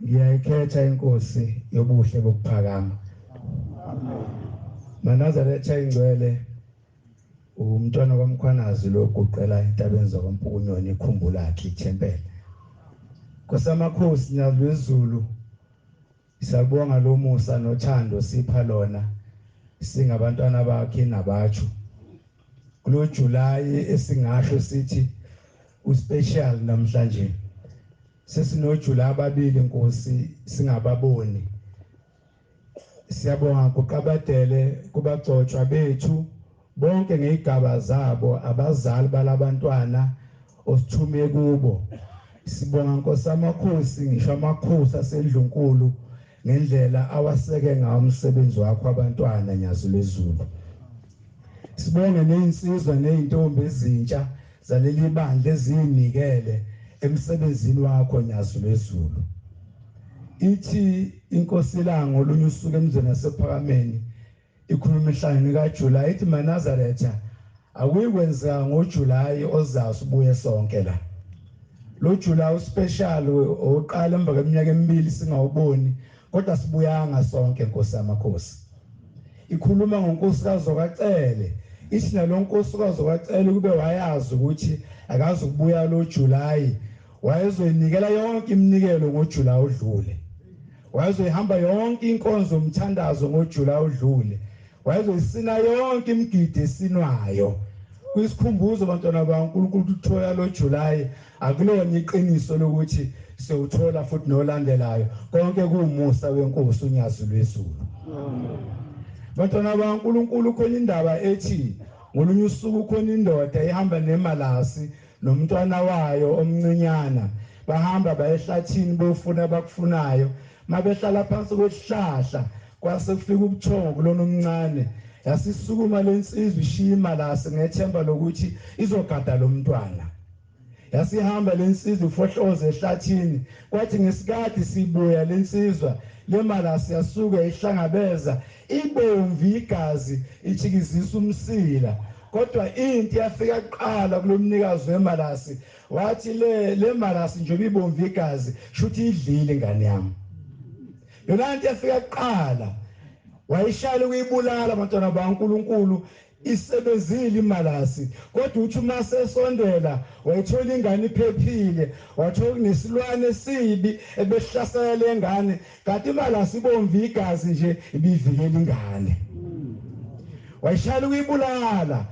ngiyayikhetha inkosi yobuhle bokuphakama. Manazaretha ingcwele umntwana kaMkhwanazi lo guqela intabeni zakwampukunyoni ikhumbula yakhe ithempele. Kosamakhosi nyazwezulu siyabonga lo musa nothando sipha lona singabantwana bakhe nabatsho. Kulo July esingasho sithi uspecial namhlanje. Sesino July ababili Nkosi singababoni. Siyabonga kuqabadele kubagcotshwa bethu bonke ngegaba zabo abazali balabantwana osithume kubo. Sibonga Nkosi amakhosi ngisho amakhosi asendlunkulu ngendlela awaseke ngawo umsebenzi wakho abantwana nyazulezulu. Sibonge nezinsizwa nezintombi ezintsha zaleli bandla ezinikele emsebenzini wakho nyazulezulu. Ithi inkosi lango olunye usuku emzweni nasephakameni ikhuluma ihlangano kaJuly ithi Manazaretha akuyikwenza ngoJuly ozayo sibuye sonke la. Lo July uspecial oqala emva kweminyaka emibili singawuboni kodwa sibuyanga sonke Nkosi amakhosi. Ikhuluma ngonkosikazi kaCele ithi nalo nkosikazi kaCele kube wayazi ukuthi akazi ukubuya lo July wayezoyinikela yonke iminikelo ngoJuly odlule. Wayezohamba yonke inkonzo umthandazo ngoJuly odlule. Wayezoyisina yonke imigidi esinwayo. Kuyisikhumbuzo abantwana baNkulunkulu ukuthola lo July akulona iqiniso lokuthi sewuthola futhi nolandelayo konke kuumusa wenkosi unyazulwezulu. Abantwana baNkulunkulu khona indaba ethi ngolunye usuku khona indoda ihamba nemalasi nomntwana wayo omncinyana bahamba bayehlathini bofuna abakufunayo mabehlala phansi kwesihlahla kwase kufika ubuthongo kulona omncane yasisukuma lensizwe ishima lase ngethemba lokuthi izogada lo mntwana. Yasihamba lensizwe ufohloze ehlathini kwathi ngesikhathi sibuya lensizwa lemalasi yasuka ihlangabeza ibomvu igazi ichikizisa umsila. Kodwa into yafika kuqala kulomnikazi wemalasi wathi le malasi nje ibomvu igazi shuthi idlile ingane yami. Yona into yafika kuqala wayishayela ukuyibulala abantwana baNkulunkulu isebenzile imalasi kodwa uthi uma sesondela wayithola ingane iphephile wathola kunesilwane esibi ebesihlasela lengane kanti imalasi ibomvu igazi nje ibivikela ingane. Wayishayela ukuyibulala.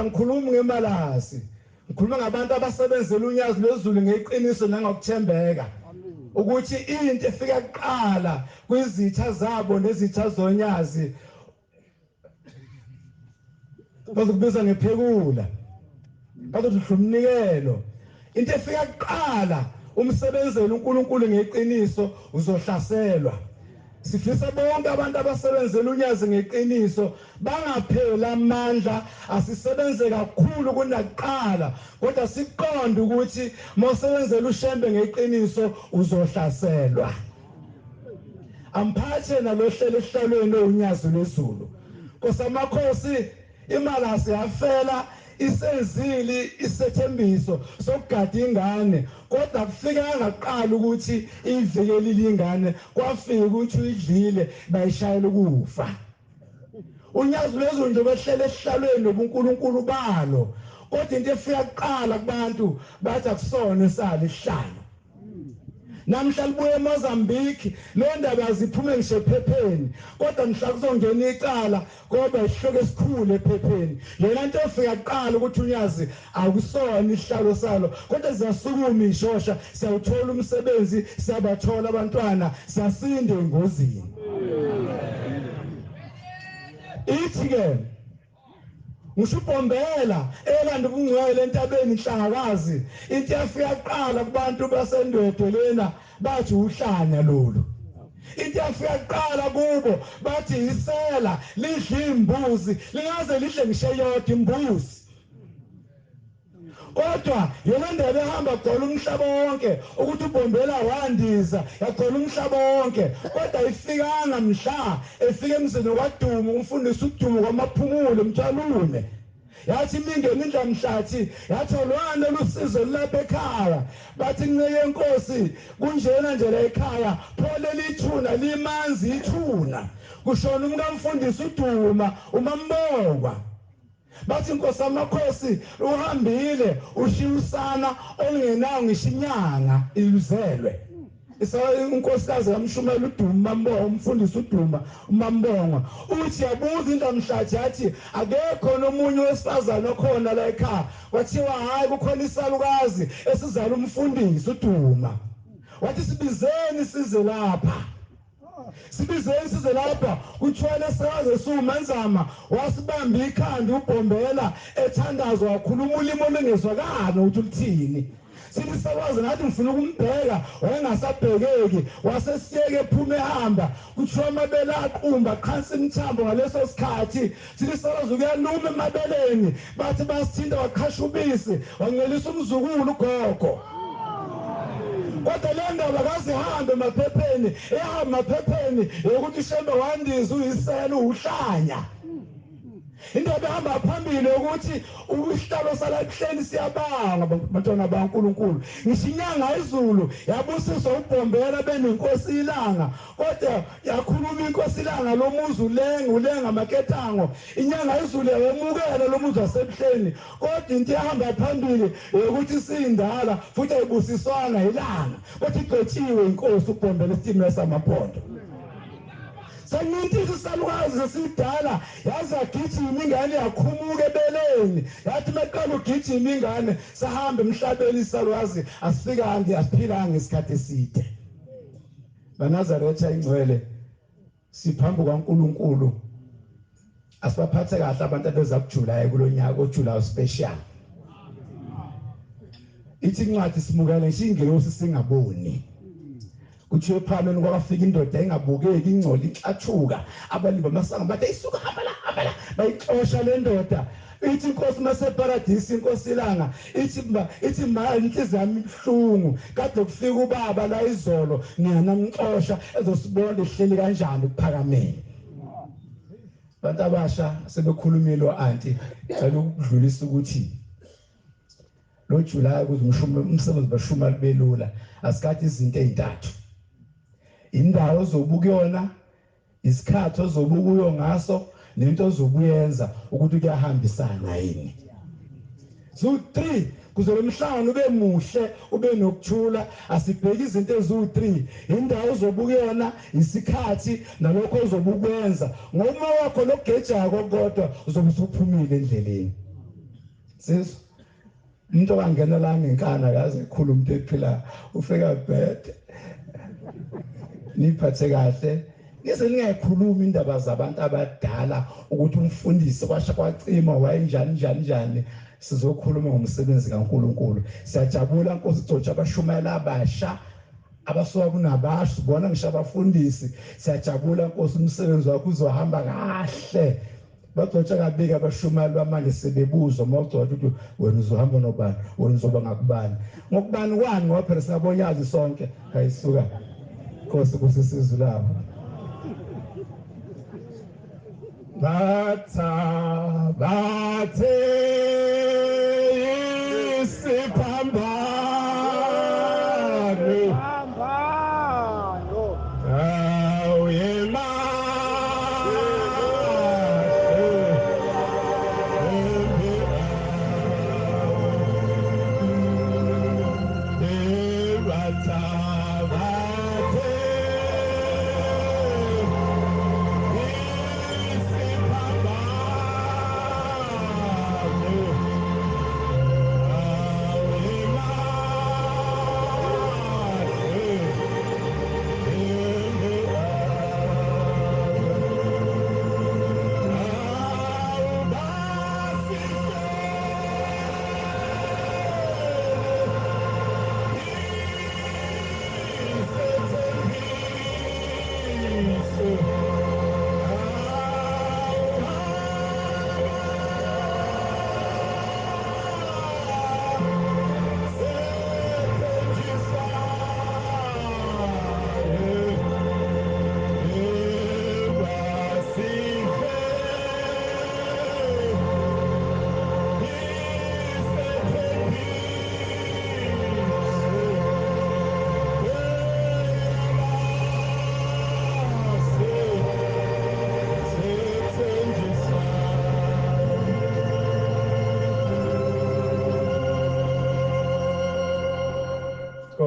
Ngikhuluma ngemalasi ngikhuluma ngabantu abasebenzela unyazi lwezulu ngeqiniso nangokuthembeka ukuthi into efika kuqala kwizitha zabo nezitha zonyazi bazokubiza ngephekula bazokuhla umnikelo. Into efika kuqala umsebenzela uNkulunkulu ngeqiniso uzohlaselwa. Sifisa bonke abantu abasebenzela unyazi ngeqiniso bangaphela amandla asisebenze kakhulu kunakuqala kodwa siqonde ukuthi mosebenzela ushembe ngeqiniso uzohlaselwa. Amphathe nalohlelo ehlalweni unyazi lwezulu. Kosamakhosi imalasi yafela isenzile isethembiso sokugada ingane kodwa kufika ngaqala ukuthi ivikelile ingane kwafika ukuthi uyidlile bayishayela ukufa. Unyazi lwezulu nje behlele ehlalweni nobuNkulunkulu balo kodwa into efika kuqala kubantu bathi akusona esali isihlalo. Namhla libuye eMozambique lo ndaba aziphume ngisho ephepheni kodwa mhla kuzongena icala kodwa isihloko esikhulu ephepheni. Yona into efika kuqala ukuthi unyazi akusona isihlalo salo kodwa ziyasukuma ishosha siyawuthola umsebenzi siyabathola abantwana siyasinde engozini. Ithi ke ngishubhombela elanda ubungcwele entabeni inhlangakazi into yafika kuqala kubantu basendwedwe lena bathi uhlanya lolu. Into yafika kuqala kubo bathi isela lidla imbuzi lingaze lidle ngisho yodwa imbuzi. Kodwa yona ndebe ehamba gcwala umhlaba wonke ukuthi ubhombela wandiza yagcwala umhlaba wonke kodwa ifikanga mhla efika emzini kwaDumo umfundisi uDumo kwamaphumulo mtshalume yathi mingeni indlamhlathi yatholwana lusizo lapha ekhaya bathi ncike enkosi kunjena nje la ekhaya phole lithuna limanzi ithuna kushona umkamfundisi uDuma umambongwa bathi inkosi amakhosi uhambile ushiusana olungenayo ngisho inyanga iluzelwe inkosikazi yamshumela uDuma umambongwa umfundisi uDuma umambongwa uthi yabuza indlamhlathi yathi akekho nomunye wesifazana okhona la ekhaya kwathiwa hayi kukhona isalukazi esizala umfundisi uDuma wathi sibizeni size lapha sibizeni size lapha kuthwele sikaze sumanzama wasibamba ikhanda ubhombela ethandazwa wakhuluma ulimo olungezwakala ukuthi uthini sithi sakwazi ngathi ngifuna ukumbheka wayengasabhekeki wasesiyeke ephuma ehamba kuthiwa amabele aqumba qhansi imthambo ngaleso sikhathi sithi sakwazi ukuyaluma emabeleni bathi basithinta waqhasha ubisi wangelisa umzukulu ugogo kodwa le ndaba kazihambe emaphepheni ehamba emaphepheni yokuthi shembe wandiza uyisela uhlanya indaba ehamba phambili ukuthi usihlalo salakuhleni siyabanga bantwana baNkulunkulu ngisho inyanga izulu yabusiswa ubhombela benenkosi ilanga kodwa yakhuluma inkosi ilanga lomuzi ulenga amakethango inyanga izulu yamukela lomuzi wasebuhleni kodwa into ehamba phambili ukuthi sindala futhi ayibusiswana ilanga kodwa igqothiwe inkosi ubhombela isitimela samaphondo Sangithi isalukazi sesidala yaza gijima ingane yakhumuka ebeleni yathi maqala ugijima ingane sahambe emhlabeni isalukazi asifikanga asiphilanga ngesikhathi eside baNazaretha ingcwele siphambu kaNkuluNkulu asibaphathe kahle abantu abeza kuJulayi kulonyaka oJulayi special ithi incwadi simukela ngishingelosi singaboni kuthiwe phameni kwafika indoda engabukeki ingcola inhlathuka abalimi bamasango bathi isuka hamba la bayixosha le ndoda ithi inkosi maseparadise inkosi ilanga ithi ma inhliziyo yami ibhlungu kade kufika ubaba la izolo ngiyanamxosha ezosibona ehleli kanjani ukuphakameni bantu abasha sebekhulumile anti ngicela ukudlulisa ukuthi lo July umsebenzi bashuma libelula asikathi izinto ezintathu indawo ozobukuyona isikhathi ozobukuyo ngaso nento ozobuyenza ukuthi kuyahambisana yini so 3 kuze lomhlangano ube muhle ube nokuthula asibheke izinto ezu3 indawo ozobukuyona isikhathi nalokho ozobukwenza ngoma wakho logeja kodwa uzobe usuphumile endleleni sisi umuntu ongena la ngenkana akaze ekhuluma umuntu ephila ufika bad niphathe kahle ngise ningayikhuluma indaba zabantu abadala ukuthi umfundisi kwasha kwacima wayenjani sizokhuluma ngomsebenzi kaNkuluNkulu siyajabula Nkosi Gcotsha abashumayela abasha abasuka kunabasha sibona ngisho abafundisi siyajabula Nkosi umsebenzi wakho uzohamba kahle bagcotsha kabika abashumayeli bamanje sebebuzwa mawugcotsha ukuthi wena uzohamba nobani wena uzoba ngakubani ngokubani kwani ngoba phela siyabonyazi sonke ayisuka Nkosi kusizwe lapho bathe isiphambano awuyema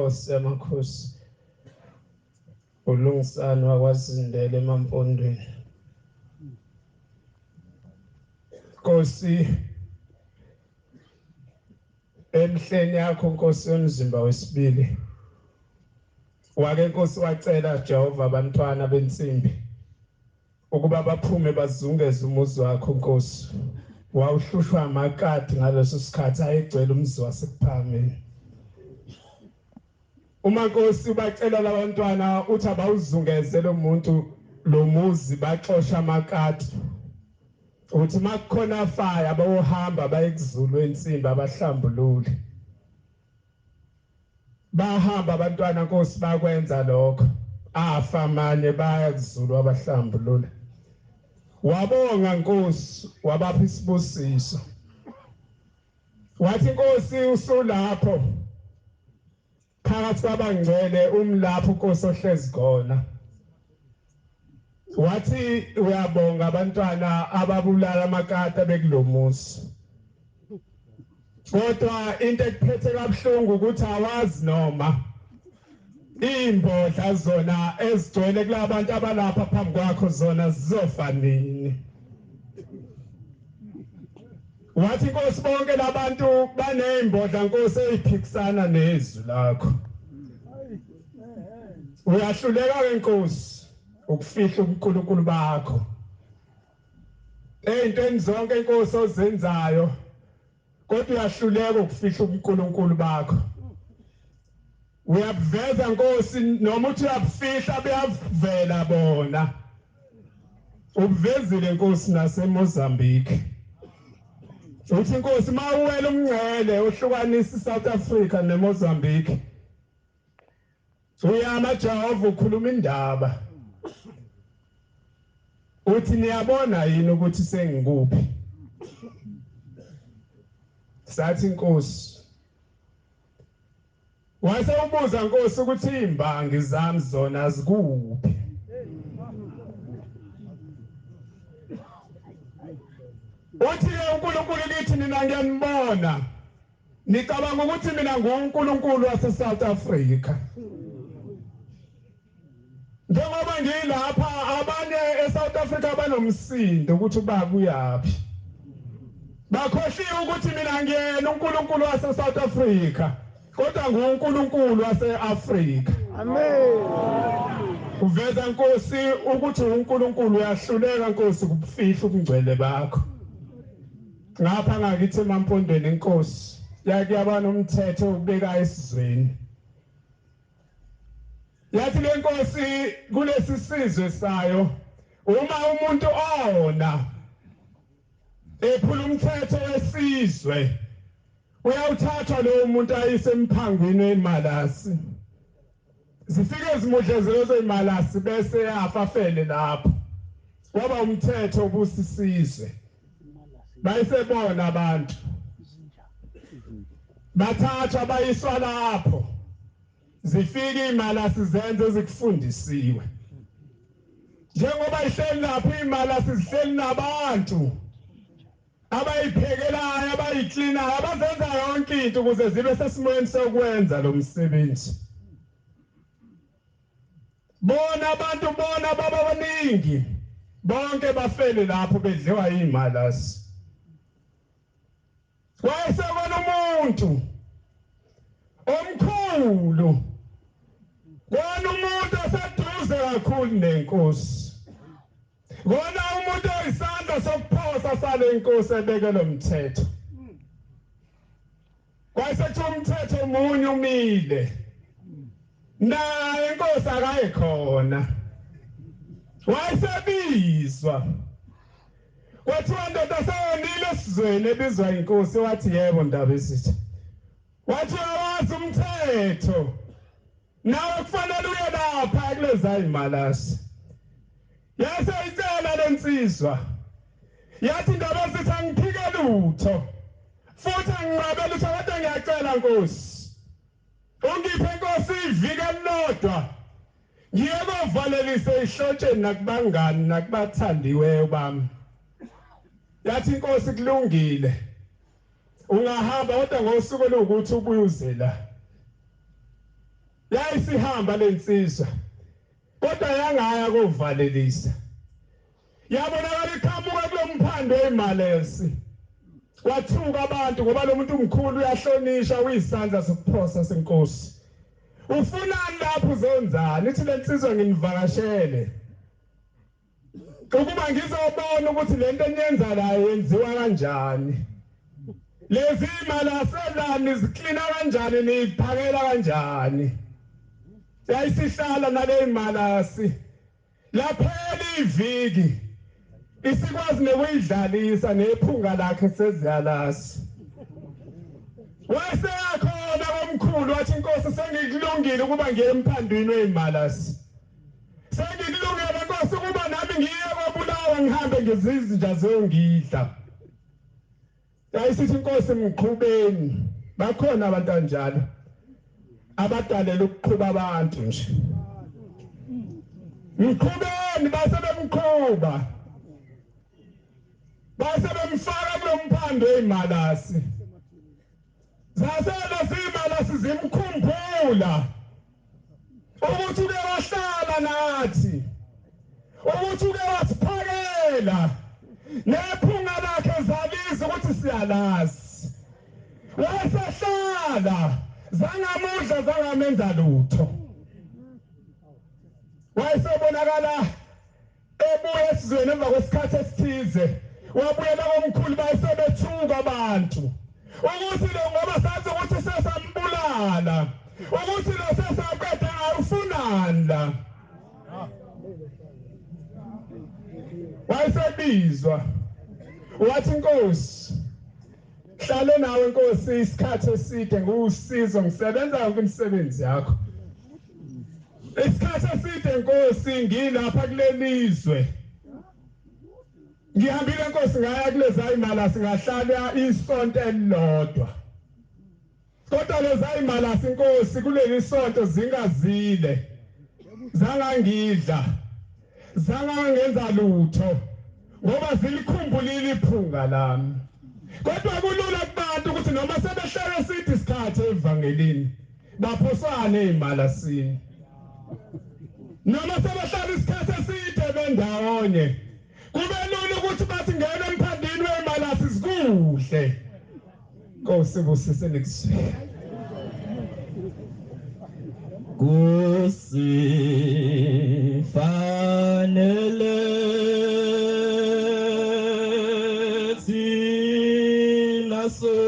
Inkosi yamakhosi uLungisani wakwazindela emampondweni. Nkosi emhleni yakho Nkosi yomzimba wesibili wake Nkosi wacela Jehova abantwana bensimbi ukuba baphume bazungeze umuzi wakho Nkosi. Wawuhlushwa amakati ngaleso sikhathi ayegcwele umzi wasekuphameni. Uma Nkosi ubacela labantwana uthi abawuzungeze lo muntu lo muzi baxosha amakati. Uthi makukhona fire abayohamba bayekuzulu ensimbi abahlambulule. Bahamba abantwana Nkosi bakwenza lokho. Afa amanye baya kuzulu abahlambulule. Wabonga Nkosi wabapha isibusiso. Wathi Nkosi usulapho phakathi kwabangcwele umlapho Nkosi ohlezi khona. Wathi uyabonga abantwana ababulala amakati bekulomuzi. Kodwa into ekuphethe kabuhlungu ukuthi awazi noma imbodla zona ezigcwele kulabantu abalapha phambi kwakho zona zizofa nini. Wathi Nkosi bonke labantu baneimbodla Nkosi eziphikisana nezwi lakho. Uyahluleka ke Nkosi ukufihla uNkulunkulu bakho. Ezintweni zonke Nkosi ozenzayo kodwa uyahluleka ukufihla uNkulunkulu bakho. Uyabuveza Nkosi noma uthi uyabufihla beyavela bona. Ubuvezile Nkosi naseMozambique. Uthi Nkosi mawuwela umngcele ohlukanisa iSouth Africa neMozambique. Uyama Jehova ukhuluma indaba. Uthi niyabona yini ukuthi sengikuphi? Sathi Nkosi wase ubuza Nkosi ukuthi imbangi zami zona zikuphi? Uthi uNkulunkulu lithi mina ngiyanibona. Nicabanga ukuthi mina nguNkulunkulu waseSouth Africa. Njengoba ngilapha abanye eSouth Africa banomsindo ukuthi bakuyaphi. Bakhohliwe ukuthi mina ngiyena uNkulunkulu waseSouth Africa. Kodwa nguNkulunkulu waseAfrika. Amen. Uveza Nkosi ukuthi uNkulunkulu uyahluleka Nkosi ukufihla ubungcwele bakho. Ngapha ngakithi emampondweni Nkosi yakuyabana umthetho ubeka esizweni. Yathi le Nkosi kulesi sizwe sayo uma umuntu ona ephula umthetho wesizwe uyawuthatha lo muntu ayise emphangweni wemalasi. Zifike zimudlezelo zemalasi bese yafa afele lapho. Kwaba umthetho obusisizwe. Bayisebona abantu. Bathatha bayiswa lapho. Zifike imalasi zenze zikufundisiwe. Njengoba ihleli lapho imalasi zihleli nabantu. Abayiphekelayo abayiklinayo abazenza yonke into ukuze zibe sesimweni sokwenza lo msebenzi. Bona abantu bona baba baningi bonke bafele lapho bedliwa imalasi. Wayesebona umuntu omkhulu. Wona umuntu oseduze kakhulu neNkosi. Wona umuntu oyisandla sokuphosa sale Nkosi ebekela umthetho. Wayesethi umthetho omunye umile. Naye Nkosi akayikhona. Wayesebizwa. Kwathiwa ndoda sewonile esizweni ebizwa iNkosi wathi yebo ndaba esithi. Wathi awazi umthetho. Nawe kufanele uye lapha kuleza imalasi. Yase icela lensizwa. Yathi indaba esithi angiphike lutho. Futhi anginqabe lutho kodwa ngiyacela Nkosi. Ungiphe Nkosi iviki elilodwa. Ngiyovalelisa ihlotsheni nakubangani nakubathandiweyo bami. Yathi Nkosi kulungile. Ungahamba kodwa ngosuku lokuthi ubuye uze la. yayisihamba lensizwa kodwa yangaya kovalelisa yabonakala iqhamuka kulomphando wemalesi wathuka abantu ngoba lo muntu omkhulu uyahlonishwa uyisandla sokuphosa senkosi ufunani lapho uzonzana ithi lensizwa nginivakashele ukuba ngizobona ukuthi lento eniyenza la yenziwa kanjani lezi imali aselani ziklina kanjani niphakela kanjani yayisihlala nale imalasi laphela iviki isikwazi nekuyidlalisa nephunga lakhe seziyalasi wayeseyakhona komkhulu wathi inkosi sengikulungile ukuba ngiye emphandweni wezimalasi sengikulungele inkosi ukuba nami ngiye kobulawa ngihambe ngezizinja zongidla yayisithi inkosi mqhubeni bakhona abantu kanjalo abadalela ukuqhuba abantu nje mqhubeni base bemqhuba base bemfaka kulomphando wezimalasi zasela zimalasi zimkhumbula ukuthi uke wahlala nathi ukuthi uke wasiphakela nephunga lakhe zaliza ukuthi siyalazi wayesahlala zangamudla zangamenza lutho wayesebonakala ebuye esizweni emva kwesikhathi esithize wabuyela komkhulu bayesebethuka abantu ukuthi lo ngoba sathi ukuthi sesambulala ukuthi lo sesaqeda awufunani la wayesebizwa wathi inkosi hlale nawe inkosi isikhathi eside ngusizo ngisebenza yonke imisebenzi yakho isikhathi eside inkosi ngilapha kulelizwe ngihambile inkosi ngaya kuleza imalasi ngahlala isonto elilodwa kodwa leza imalasi inkosi kuleli sonto zingazile zangangidla zangangenza lutho ngoba zilikhumbulile iphunga lami kodwa kulula kubantu ukuthi noma sebehlele sithi isikhathi evangelini baphosane ezimalasini noma sebehlala isikhathi eside bendawonye kube lula ukuthi bathi ngene emphandini wezimalasi sikuhle Nkosi busise nekuswe kusifanele thina sonke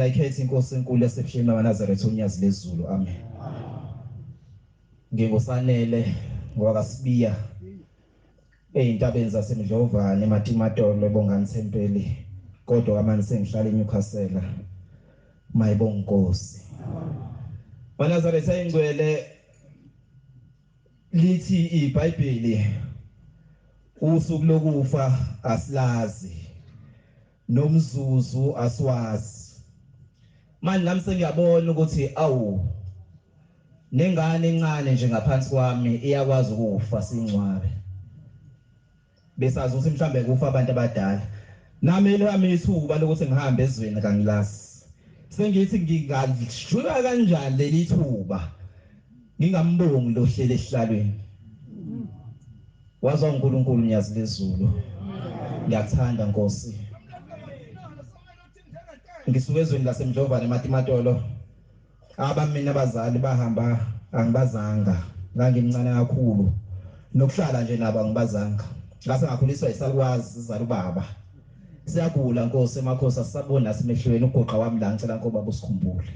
ngiyayikhetha inkosi enkulu yasebusheni waNazaretha unyazi lezulu. Amen. Ngingusanele wakasibiya eintabeni zaseMdlovane eMatimatolo ebongani Thempeli kodwa manje sengihlala eNewcastle. Mayibonge Nkosi. waNazaretha ingcwele lithi iBhayibheli usuku lokufa asilazi nomzuzu asiwazi. Manje nami sengiyabona ukuthi awu nengane encane nje ngaphansi kwami iyakwazi ukufa singcwabe. Besazi ukuthi mhlambe kufa abantu abadala. Nami lami ithuba lokuthi ngihambe ezweni kangilazi. Sengithi ngingajula kanjani leli thuba ngingambongi lo hlele esihlalweni. Wazwa uNkulunkulu nyazi lezulu. Ngiyakuthanda Nkosi. Ngisuke ezweni laseMdlovane eMatimatolo. Abamina abazali bahamba angibazanga. Ngangimncane kakhulu. Nokuhlala nje nabo angibazanga. Ngase ngakhuliswa isalukwazi izala ubaba. Siyagula Nkosi emakhosi asisabona simehlweni ugoqa wami la ngicela ngoba busikhumbule.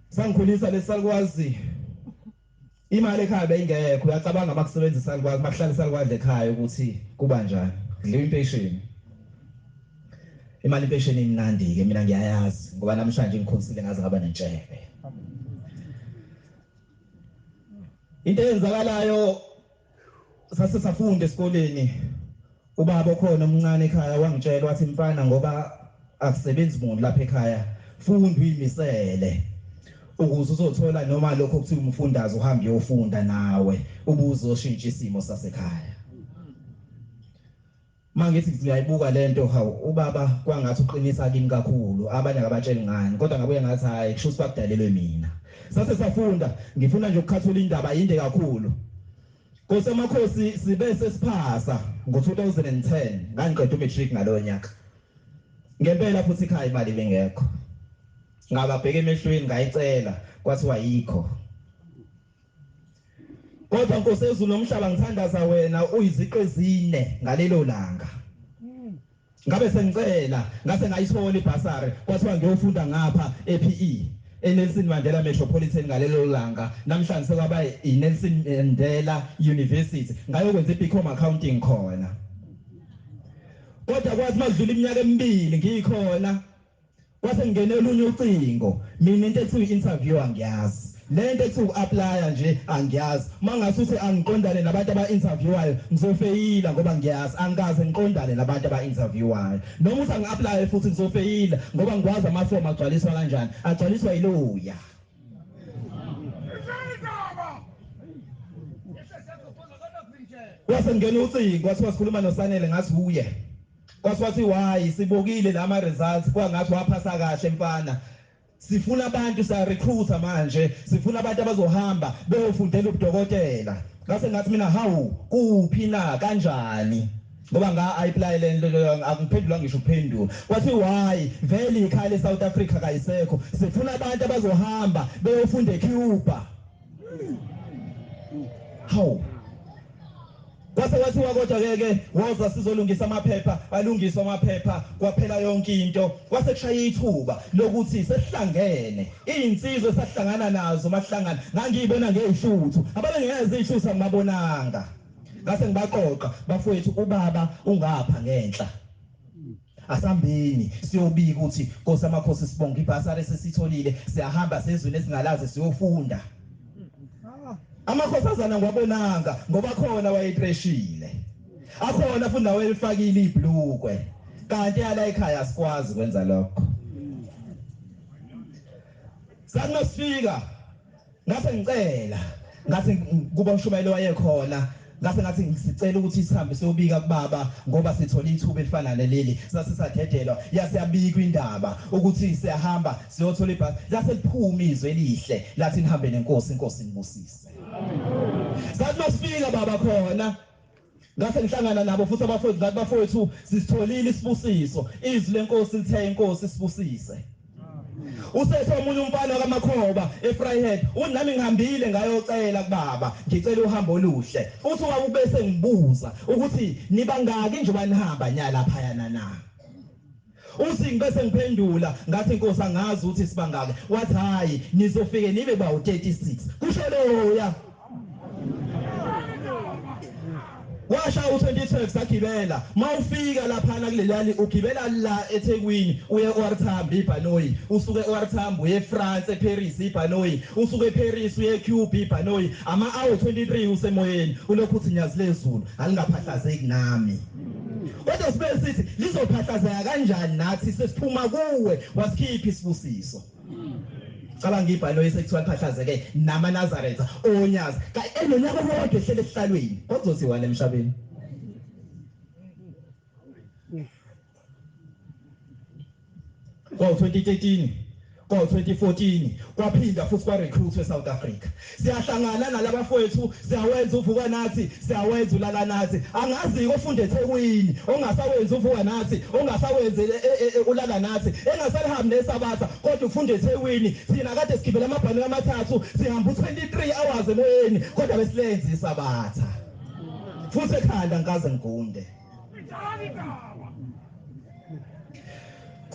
Sangikhulisa lesalukwazi. Imali ekhaya beyingekho uyacabanga makusebenzisa isalukwazi makuhlala isalukwazi ekhaya ukuthi kuba njani. Ngidliwa impesheni. Imali impesheni imnandi ke mina ngiyayazi ngoba namhlanje ngikhonisile ngaze ngaba nentshebe. Into eyenzakalayo sasifunda esikoleni ubaba okhona omncane ekhaya wangitshela wathi mfana ngoba akusebenzi muntu lapha ekhaya funda uyimisele ukuze uzothola noma lokho kuthi umfundazi uhambe uyofunda nawe ubuze oshintsha isimo sasekhaya. Mangithi ngiyayibuka lento hawu ubaba kwangathi uqinisa kimi kakhulu abanye akabatshela ngani kodwa ngabuye ngathi hayi kusho bakudalelwe mina. Sase safunda ngifuna nje ukukhathula indaba yinde kakhulu. Nkosi amakhosi sibe sesiphasa ngo2010 ngangiqeda umatric ngalowo nyaka. Ngempela futhi ekhaya imali bengekho. Ngababheka emehlweni ngayicela kwathiwa yikho. Kodwa Nkosi ezulu nomhlaba ngithandaza wena uyiziqe ezine ngalelo langa. Ngabe sengicela ngase ngayithola ibhasari kwathiwa ngiyofunda ngapha ePE eNelson Mandela Metropolitan ngalelo langa. Namhlanje sekwaba iNelson Mandela University ngayokwenza iBcom accounting khona. Kodwa kwathi makudlula iminyaka emibili ngikhona kwase ngingenela unye ucingo mina into ethi interview angiyazi. Lento ethi uapply nje angiyazi. Mangasuthi angiqondane nabantu aba-interviewwayo ngizofeyila ngoba ngiyazi angikaze ngiqondane nabantu aba-interviewwayo. Noma uthi angi-apply futhi ngizofeyila ngoba ngikwazi amafomu agcwaliswa kanjani. Agcwaliswa yiloya. Kwase ngene ucingo kwathiwa sikhuluma noSanele ngathi uye. Kwathiwa why sibokile lama results kwangathi waphasa kahle mfana. Sifuna abantu sa recruiter manje sifuna abantu abazohamba beyofundela ubudokotela. Ngase ngathi mina hawu kuphi na kanjani ngoba nga-apply lento angiphendula ngisho ukuphendula. Kwathi why vele ikhaya leSouth Africa kayisekho sifuna abantu abazohamba beyofunda eCuba. Hawu kwase kwathiwa kodwa ke woza sizolungisa amaphepha alungiswa amaphepha kwaphela yonke into. Kwase kushaya ithuba lokuthi sesihlangene izinsizwe sahlangana nazo mahlangana ngangiyibona ngeyishuthu ababengeze ishuthu angibabonanga. Ngase ngibaqoqa bafowethu ubaba ungapha ngenhla asambini siyobika ukuthi Nkosi amakhosi sibonga ibhasari sesitholile siyahamba sezweni esingalazi siyofunda. Amakhosazana ngwabonanga ngoba khona wayetreshile. Akhona futhi nawe elifakile ibhlukwe. Kanti yala ekhaya asikwazi kwenza lokho. Sakusifika ngase ngicela ngathi kuba umshumayeli wayekhona ngase ngathi ngisicela ukuthi sihambe siyobika kubaba ngoba sithola ithuba elifana naleli sasisadedelwa yasiyabika indaba ukuthi siyahamba siyothola ibhasi laseliphuma izwe elihle lathi nihambe nenkosi inkosi nibusise. Sathi masifika baba khona ngase ngihlangana nabo futhi abafowethu ngathi bafowethu sisitholile isibusiso izwi lenkosi lithe inkosi sibusise. Usethe omunye umfana kaMakhoba eFryhead unami ngihambile ngayocela kubaba ngicela uhambo oluhle uthi wabese ngibuza ukuthi niba ngaki nje banihamba nya lapha yana na. uthi ngibese ngiphendula ngathi inkosi angazi ukuthi sibangake wathi hayi nizofike nibe ba u36 kusho loya washa u2012 sagibela mawufika lapha na kulelali ugibela la eThekwini uye eOrthambo iBhanoyi usuke eOrthambo uye eFrance eParis iBhanoyi usuke eParis uye eCube iBhanoyi ama hour 23 usemoyeni ulokhu uthi nyazi lezulu alingaphahlazeki nami kodwa sibe sithi lizophahlazeka kanjani nathi sesiphuma kuwe wasikhipha isibusiso cabanga iBhanoyi sekuthiwa liphahlazeke nama Nazaretha onyazi ka enonyaka wonke ehlele esihlalweni kodwa emhlabeni kwa 2013 kwa 2014 kwaphinda futhi kwa recruit eSouth Africa siyahlangana nalabafowethu siyawenza uvuka nathi siyawenza ulala nathi angazi ofunde eThekwini ongasawenza uvuka nathi ongasawenze ulala nathi engasalihambi nesabatha kodwa ufunde eThekwini thina kade sigibela amabhani amathathu sihamba u23 hours emoyeni kodwa besilenza isabatha futhi ekhanda ngikaze ngigunde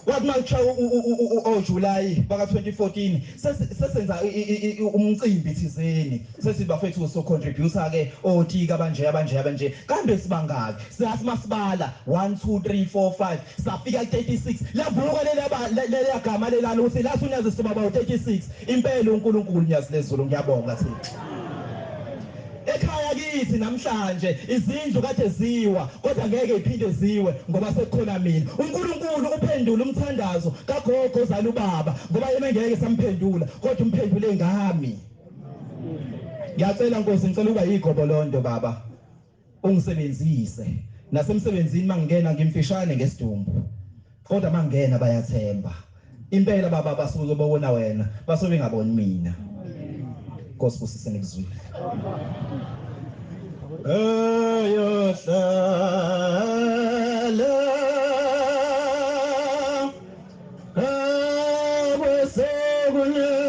wathi manje July baka 2014 sesenza umcimbi thizeni sesibafethu so contributor ke otika abanje kambe sibangaki siyasimabala 1 2 3 4 5 safika 36 lavuka leli gama lelana uthi la sunyazi sibaba u36 impela uNkulunkulu nyazi lezulu ngiyabonga Thixo ekhaya kithi namhlanje izindlu kade ziwa kodwa ngeke iphinde ziwe ngoba sekukhona mina uNkulunkulu uphendula umthandazo kagogo zala ubaba ngoba yena ngeke samphendula kodwa umphendule ngami ngiyacela Nkosi ngicela ukuba yigobolondo baba ungisebenzise nasemsebenzini mangingena ngimfishane ngesidumbu kodwa mangingena bayathemba impela baba basuke bobona wena basobe ngaboni mina Nkosi kusise nekuzwile ayohlala akwesekunyeni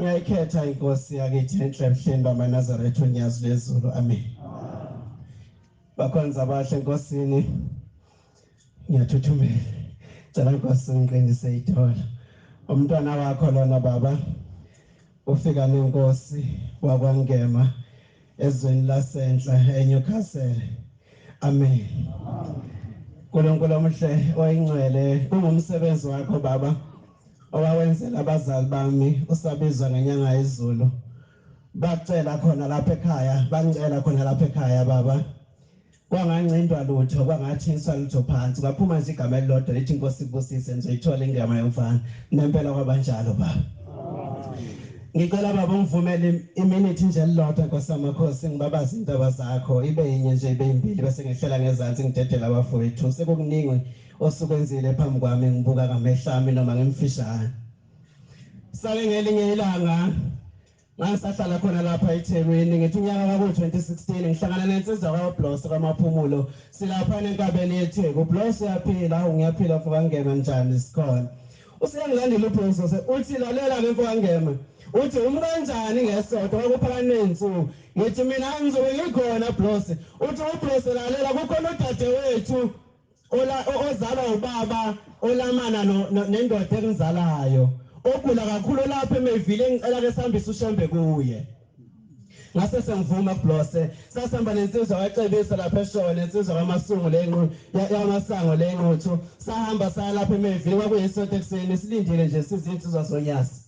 ngiyayikhetha inkosi yakithi enhle mhleni bamaNazaretha onyazi lezulu amen bakhonza abahle enkosini ngiyathuthumela cela Nkosi ngiqinise ithola umntwana wakho lona baba ufika nenkosi wakwangema ezweni lasenhla eNewcastle amen uNkulunkulu omhle oyingcwele ungumsebenzi wakho baba owawenzela abazali bami usabizwa ngenyanga yezulu bacela khona lapha ekhaya bangicela khona lapha ekhaya baba kwangancindwa lutho kwangathiniswa lutho phansi kwaphuma nje igama elilodwa lithi Inkosi ibusise ngizoyithola ingama yomfana nempela kwabanjalo baba ngicela baba ungivumele iminute nje elilodwa Nkosi amakhosi ngibabaza indaba zakho ibe yinye nje ibe yimbili bese ngehlela ngezansi ngidedela abafowethu sekukuningi osukwenzile phambi kwami ngibuka kamehlami noma ngimfishane sake ngelinye ilanga Ngasahlala khona lapha eThekwini ngithi unyaka wabo-2016 ngihlangana nensizwa kaBloss kaMaphumulo silapha enkabeni yeTheku uBloss uyaphila ngiyaphila mfoka ngema njani sikhona usiyangilandela uBloss uthi lalela ke mfoka ngema uthi umkanjani ngesonto kwakuphakana nensuku ngithi mina ngizobe ngikhona Bloss uthi uBloss lalela kukhona udadewethu ozalwa ubaba olamana nendoda engizalayo ogula kakhulu lapha emevile engicela ke sihambise ushembe kuye ngase sengivuma kuBloss sasihamba nensizwa wacebisa lapha eShona insizwa kaMasungu lenqu yamasango lenquthu sahamba saya lapha emevile kwakuyisonto ekseni silindile nje sizinsizwa zonyasi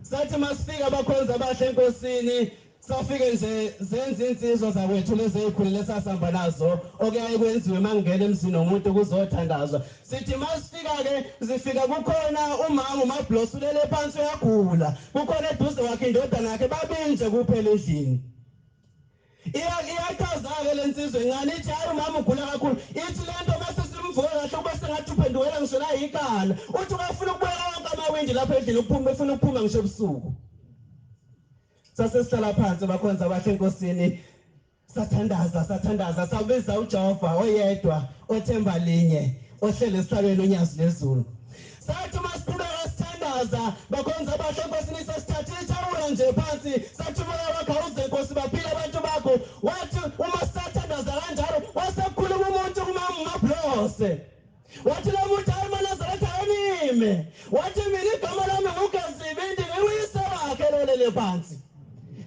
sathi masifika abakhonza abahle enkosini safike nje zenza insizwa zakwethu lezi ezikhulile sasihamba nazo okuyaye kwenziwe mangena emzini nomuntu kuzothandazwa sithi masifika ke zifika kukhona umama uMabloss ulele phansi uyagula kukhona eduze wakhe indodana yakhe babinje kuphela endlini iyachaza-ke le nsizwa encane ithi hayi umama ugula kakhulu ithi le nto mase simvuke kahle kube sengathi uphendukela ngisho la yikhala uthi ukafuna ukubeka wonke amawindi lapha endlini ufuna ukuphuma ngisho ebusuku sasesihlala phansi abakhonza abahle enkosini sathandaza sabiza uJehova oyedwa othemba linye ohlele esihlalweni unyazi lezulu sathi masiqhubeka sithandaza bakhonza abahle enkosini sesithatha ithawula nje phansi sathi moya wakho awuzenkosi baphila abantu bakho wathi uma sithandaza kanjalo wasekhuluma umuntu kumama uMabloss wathi lo muntu hayi Nazareth ayinime wathi mina igama lami nguGezibindi ngiyise wakhe lolele phansi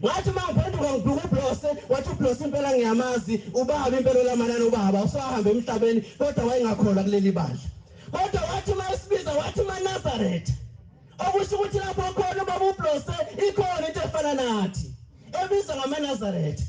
ngathi mangiphenduka ngibhuka uBloss wathi uBloss impela ngiyamazi ubaba impela lamanani ubaba usahambe emhlabeni kodwa wayengakholwa kuleli bandla kodwa wathi mayisibiza wathi Nazareth okusho ukuthi lapho khona ubaba uBloss ikhona into efana nathi ebizwa ngamaNazareth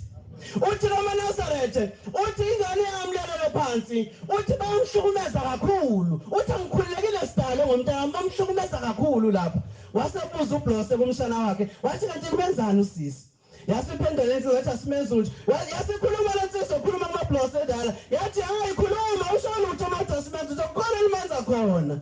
uthi lamaNazareth uthi ingane yami lelele phansi uthi bangihlukumeza kakhulu uthi ngikhululekile sidalo ngomntana bamhlukumeza kakhulu lapha wasebuza uBloss kumshana wakhe wathi kanti libenzani usisi yasiphendula lensizwa wathi asimenze ukuthi yasikhuluma lensizwa khuluma kuMabloss edala yathi hayi khuluma usho lutho manje asimenze ukuthi khona limenza khona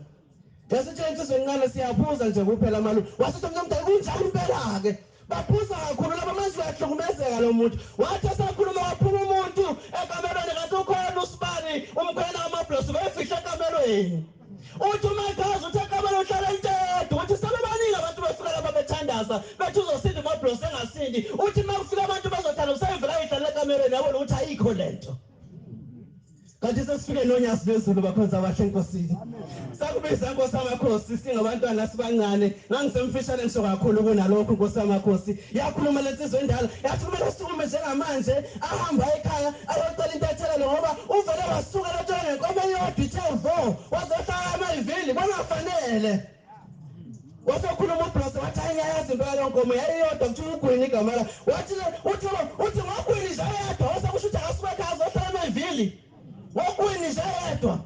yasithi lensizwa encane siyaphuza nje kuphela amalu wasithi umntomdala kunjani impela ke baphuza kakhulu laba manje uyahlukumezeka lo muntu wathi esakhuluma waphuma umuntu ekamelweni kanti ukhona usibani umkhwena kaMabloss bayifihla ekamelweni uthi uMakhwazi uthi ekamelo uhlala intedwa uthi sebebaningi abantu befika lapha bethandaza bethi uzosindi uMabloss engasindi uthi makufika abantu bazohlala usayivela ihlala ekamelweni yabona ukuthi ayikho lento kanti sesifike nonyasi lezulu bakhonza abahle enkosini sakubiza inkosi amakhosi singabantwana sibancane ngangisemfishane ngisho kakhulu kunalokho inkosi amakhosi yakhuluma lensizwe endala yathi kumele usukume njengamanje ahamba ekhaya ayocela intethelelo ngoba uvele wasuka lotshela ngenkomo eyodwa ithe vo wazohlala emayivili kwangafanele wasekhuluma uBloss wathi ayiyazi impela le nkomo yayiyodwa kuthi uGwini igama la uthi ngoGwini nje yedwa wasekusho ukuthi akasuke ekhaya azohlala emayivili ngoGwini nje yedwa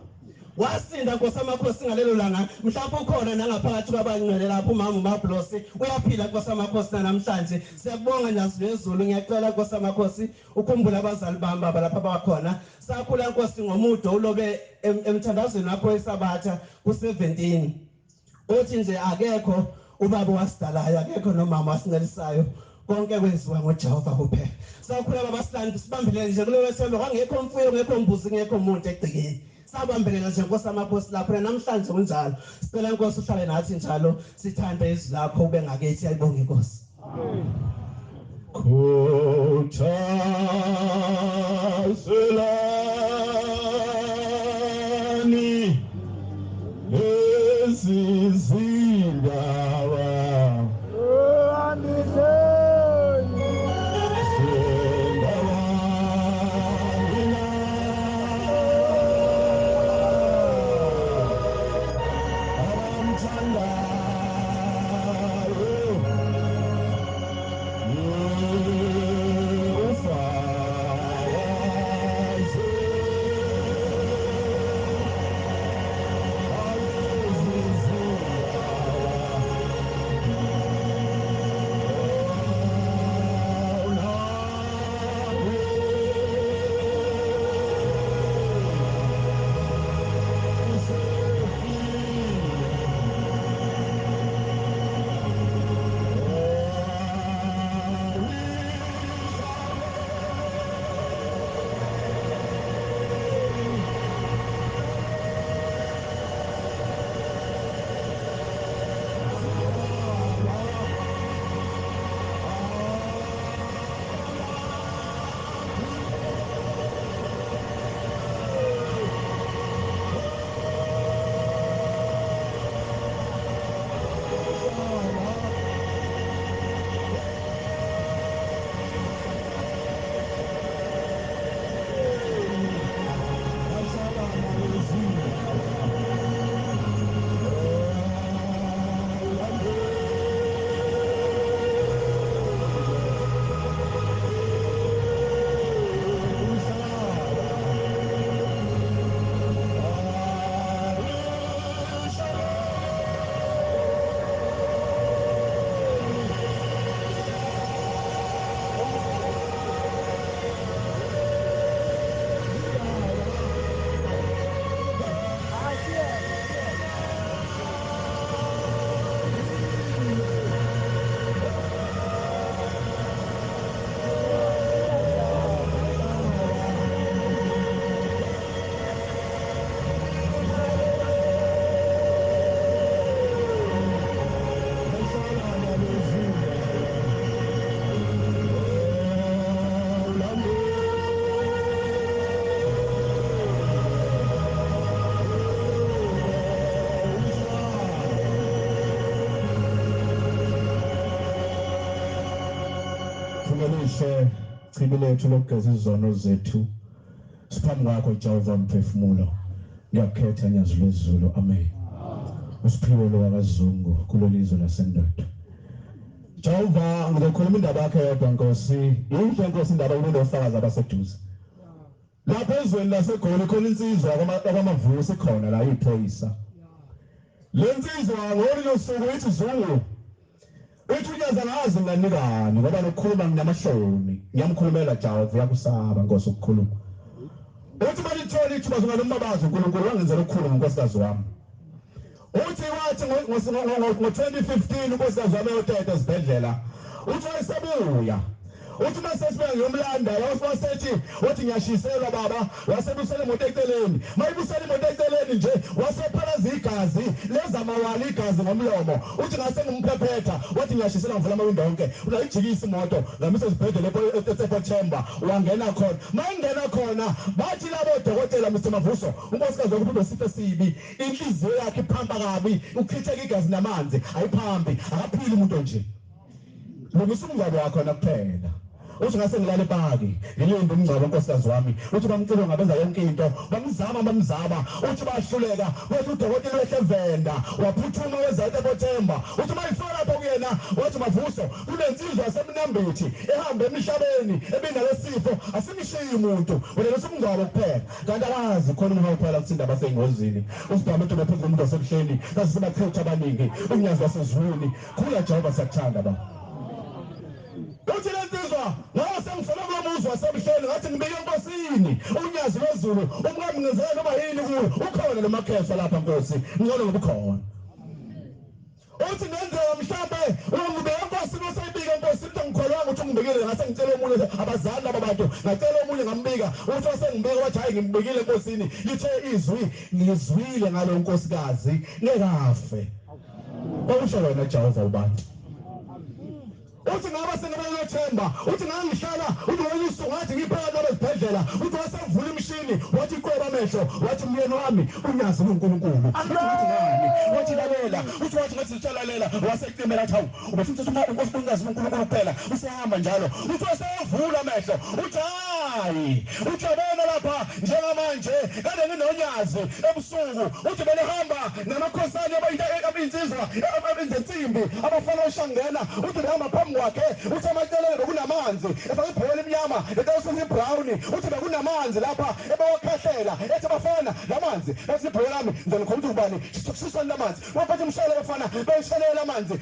wasinda nkosi amakhosi ngalelo langa mhlawumbe ukhona nangaphakathi kwabangcwele lapho umama uMabloss uyaphila nkosi amakhosi namhlanje siyakubonga nyazi lezulu ngiyacela nkosi amakhosi ukhumbula abazali bami baba lapha bakhona sakhula nkosi ngomudo ulobe emthandazweni wakho esabatha ku17 uthi nje akekho ubaba wasidalayo akekho nomama wasincelisayo konke kwenziwa ngoJehova kuphela sakhula baba sihlanu sibambile nje kulo wethemba kwangekho mfuyo ngekho mbuzi ngekho umuntu egcikeni sabambelela nje nkosi amakhosi lapho namhlanje kunjalo sicela inkosi uhlale nathi njalo sithande izwi lakho ube ngakithi ayibonge inkosi Khuthazelani ezizindaba ngelihle chibi lethu lokugeza izono zethu siphambi kwakho Jehova mphefumulo ngiyakhetha nyazi lwezulu amen usiphiwe lo wakazungu kulolizwe lasendoda Jehova ngizokhuluma indaba yakhe yodwa Nkosi yinhle Nkosi indaba kunofakazi abaseduze lapha ezweni laseGoli khona insizwa kwamavusi khona la iphoyisa lensizwa ngolilo suku ithi zungu Uthunyeza ngazi nganikani ngoba nokukhuluma nginamahloni ngiyamkhulumela Jehova yakusaba Nkosi ukukhuluma uthi balithole ithuba zongalombabazo uNkulunkulu wangenzela ukukhuluma Nkosikazi wami uthi wathi ngo-2015 Nkosikazi wami eyoteta esibhedlela uthi wayesebuya uthi masesibuya ngiyomlanda wasethi wathi ngiyashiselwa baba wasebusela imoto eceleni mayibusela imoto eceleni nje wasephalaza igazi leza mawali igazi ngomlomo uthi ngase ngimphephetha wathi ngiyashisela ngivula amawindo onke uyayijikisa imoto ngamisa esibhedlela eSeptember wangena khona mayingena khona bathi labo dokotela Mr Mavuso unkosikazi wakhe ubesifo sibi inhliziyo yakhe iphampa kabi ukuchitheka igazi namanzi ayiphambi akaphili umuntu nje lokuse umngcwabo wakho nakuphela uthi ngase ngilale epaki ngilinde umngcwabo Nkosikazi wami uthi bamcela ngabenza yonke into bamzama uthi bahluleka wathi udokotela wehlevenda waphuthuma weza eSeptember uthi mayifika lapho kuyena wathi Mavuso kunensizwa yaseMnambithi ehamba emhlabeni ebinalesifo asimishiyi umuntu wena usumngcwabo kuphela kanti akazi khona uma uphela kuthinda basengozini usibhamethu bephezulu umuntu wasebuhleni kasisebakhetha abaningi umnyazi wasezulwini khula Jehova siyakuthanda baba uthi lensizwa ngawo sengifuna kulomuzi wasebuhleni ngathi ngibike enkosini unyazi lwezulu umkami ngenzela noma yini kuyo ukhona nomakhefa lapha Nkosi ngicela ngobukhona uthi ngenzeka mhlambe ungibeke enkosini usayibika enkosini uthi ngikholwanga ukuthi ngibekile ngase ngicela omunye abazali laba bantu ngacela omunye ngambika uthi wasengibeka wathi hayi ngibekile enkosini lithe izwi ngizwile ngalo nkosikazi ngekafe okusho wena Jehova ubantu uthi ngaba sengabayothemba uthi ngangihlala uthi wayisuku ngathi ngiphela nabo esibhedlela uthi wasevula imishini wathi iqweba amehlo wathi myeni wami unyazi uNkulunkulu uthi ngani wathi lalela uthi wathi ngathi sithalalela wasecimela athi hawu ubefuna ukuthi unkosi unyazi uNkulunkulu kuphela usehamba njalo uthi wasevula amehlo uthi hayi uthi yabona lapha njengamanje kade nginonyazi ebusuku uthi belehamba namakhosana abayinsizwa abenzensimbi abafana oshangena uthi behamba phambi wakhe uthi amaceleni bekunamanzi efake ibhola emnyama letawusuthi brown uthi bekunamanzi lapha ebewakhahlela ethi bafana lamanzi ethi ibhola lami ngizonikhomba ukuthi ubani sisona lamanzi waphatha umshayela bafana bewashanelela amanzi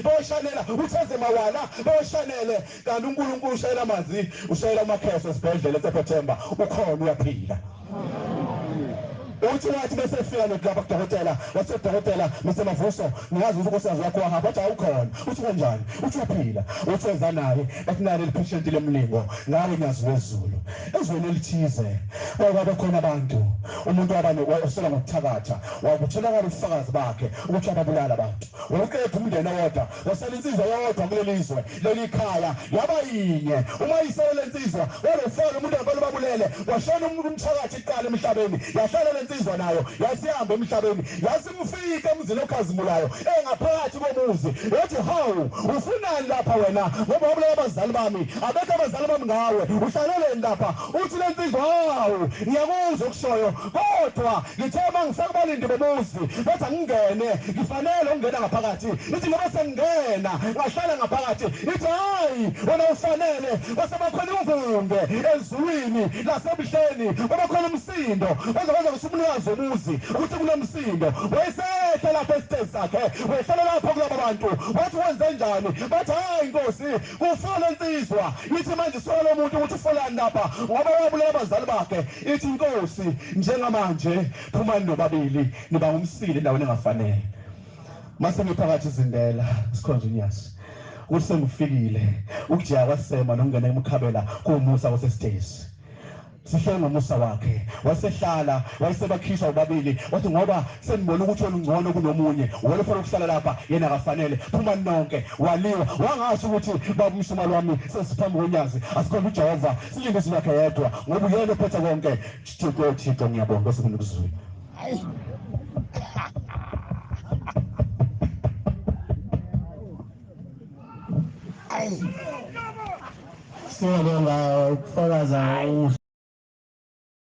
bewashanela utheze mawala bewashanele kanti uNkulunkulu ushayela amanzi ushayela umakheso esibhedlela eSeptember ukhona uyaphila uthi wathi bese fika lapha kudokotela wathi udokotela Mr Mavuso ngiyazi ukuthi Nkosikazi wakho wahamba wathi awukhona uthi kanjani uthi uyaphila uthi weza naye bathi nalo lepatient lemlingo ngawe nyazi wezulu ezweni elithize kwaba khona abantu umuntu wabani wasela ngokuthakatha wakutholakala ubufakazi bakhe ukuthi ababulala abantu wonke umndeni wodwa wasala insizwa yodwa kulelizwe leli khaya yaba yinye uma isele insizwa walofana umuntu ngempela babulele washona umuntu umthakathi iqala emhlabeni yahlala insizwa nayo yasihamba emhlabeni yasimfika emzini okhazimulayo engaphakathi komuzi yathi hawu ufunani lapha wena ngoba wabulala abazali bami abekho abazali bami ngawe uhlaleleni lapha uthi lensizwa hawu ngiyakuzwa okushoyo kodwa ngithe mangisakubalindi bomuzi bathi angingene ngifanele ukungena ngaphakathi ithi ngoba sengena ngahlala ngaphakathi ithi hayi wena ufanele wasebakhona imvunge ezulwini lasebuhleni wabakhona umsindo waze umnikazi womuzi ukuthi kunomsindo wayesehla lapha esitezi sakhe wehlala lapho kulabo bantu wathi wenze njani bathi hayi Nkosi kufana insizwa ithi manje solo umuntu ukuthi ufolani lapha ngoba wabulala abazali bakhe ithi Nkosi njengamanje phumani nobabili niba ngumsile endaweni engafanele mase ngiphakathi izindela sikhonza unyazi ukuthi sengifikile ukujaya kwasema nokungena emkhabela kuumusa kwesesitezi sihle ngomusa wakhe wasehlala wayesebakhishwa ubabili wathi ngoba senibona ukuthi wena ungcono kunomunye wena ufuna ukuhlala lapha yena akafanele phuma nonke waliwa wangasho ukuthi baba umshumali wami sesiphambi konyazi asikhona uJehova silinde izakhe yedwa ngoba uyena ophethe konke Thixo ngiyabonga bese kunokuzwela Siyabonga ukufakaza